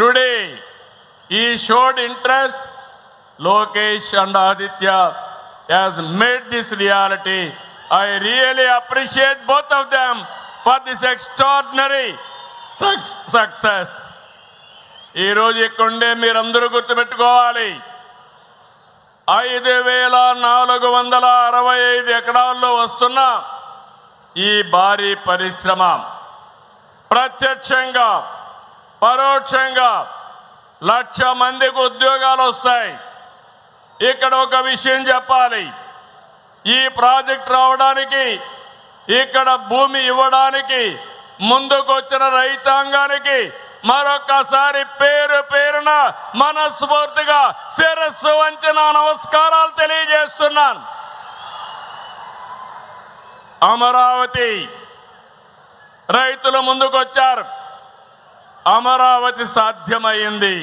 today he showed interest. Lokesh and Aditya has made this reality. I really appreciate both of them for this extraordinary success. ఈ రోజు ఇక్కడే మీరందరూ గుర్తుపెట్టుకోవాలి, 5465 ఎకరాల్లో వస్తున్న ఈ భారీ పరిశ్రమ ప్రత్యక్షంగా పరోక్షంగా 1,00,000 మందికి ఉద్యోగాలు వస్తాయి. ఇక్కడ ఒక విషయం చెప్పాలి, ఈ ప్రాజెక్ట్ రావడానికి, ఇక్కడ భూమి ఇవ్వడానికి ముందుకు వచ్చిన రైతాంగానికి మరొకసారి పేరు పేరున మనస్ఫూర్తిగా శిరస్సు వంచిన నమస్కారాలు తెలియజేస్తున్నాను. అమరావతి రైతులు ముందుకొచ్చారు, అమరావతి సాధ్యమైంది.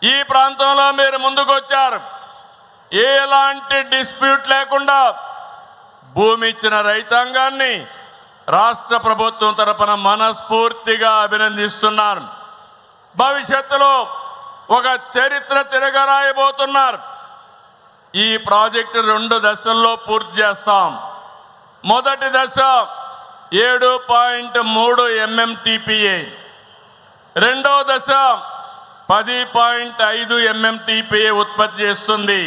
ఈ ప్రాంతంలో మీరు ముందుకొచ్చారు, ఎలాంటి డిస్ప్యూట్ లేకుండా భూమి ఇచ్చిన రైతాంగాన్ని రాష్ట్ర ప్రభుత్వం తరపున మనస్ఫూర్తిగా అభినందిస్తున్నారు. భవిష్యత్తులో ఒక చరిత్ర తిరగరాయబోతున్నారు. ఈ ప్రాజెక్టు 2 దశల్లో పూర్తి చేస్తాం. మొదటి దశ 7.3 MMTPA, రెండో దశ 10.5 MMTPA ఉత్పత్తి చేస్తుంది.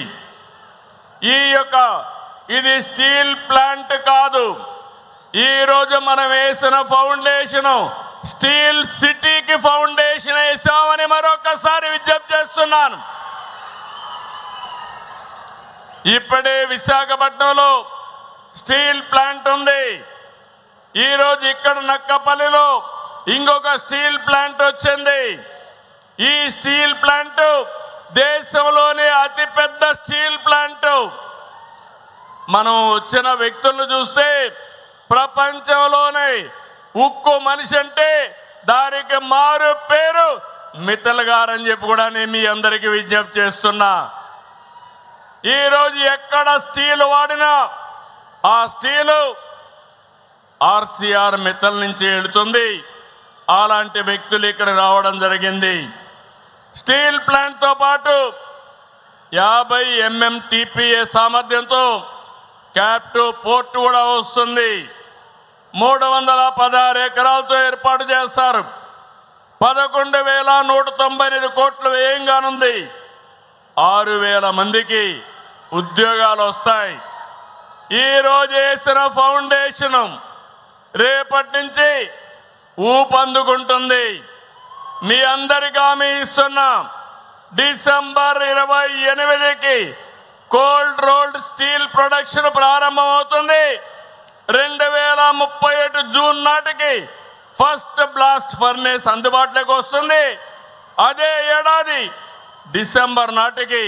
ఇది స్టీల్ ప్లాంట్ కాదు, ఈ రోజు మనం వేసిన ఫౌండేషన్ స్టీల్ సిటీకి ఫౌండేషన్ వేసామని మరొకసారి విజ్ఞప్తి చేస్తున్నాను. ఇప్పుడే విశాఖపట్నంలో స్టీల్ ప్లాంట్ ఉంది. ఈ రోజు ఇక్కడ నక్కపల్లిలో ఇంకొక స్టీల్ ప్లాంట్ వచ్చింది. ఈ స్టీల్ ప్లాంట్ దేశంలోనే అతిపెద్ద స్టీల్ ప్లాంట్. మనం వచ్చిన వ్యక్తులను చూస్తే ప్రపంచంలోనే ఉక్కు మనిషి అంటే దానికి మారు పేరు మిత్తల్ గారు అని చెప్పి కూడా నేను మీ అందరికీ విజ్ఞప్తి చేస్తున్నా. ఈరోజు ఎక్కడ స్టీల్ వాడినా ఆ స్టీలు ఆర్సీఆర్ మిత్తల్ నుంచి వెళుతుంది. అలాంటి వ్యక్తులు ఇక్కడ రావడం జరిగింది. స్టీల్ ప్లాంట్తో పాటు 50 MMTPA సామర్థ్యంతో క్యాప్టివ్ పోర్ట్ కూడా వస్తుంది. 316 ఎకరాలతో ఏర్పాటు చేస్తారు. 11,198 కోట్ల వ్యయం కానుంది. 6,000 మందికి ఉద్యోగాలు వస్తాయి. ఈ రోజు వేసిన ఫౌండేషన్ రేపటి నుంచి ఊపందుకుంటుంది. మీ అందరికీ హామీ ఇస్తున్నా, డిసెంబర్ 28కి కోల్డ్ రోల్డ్ స్టీల్ ప్రొడక్షన్ ప్రారంభమవుతుంది. 2037 జూన్ నాటికి ఫస్ట్ బ్లాస్ట్ ఫర్నేస్ అందుబాటులోకి వస్తుంది. అదే ఏడాది డిసెంబర్ నాటికి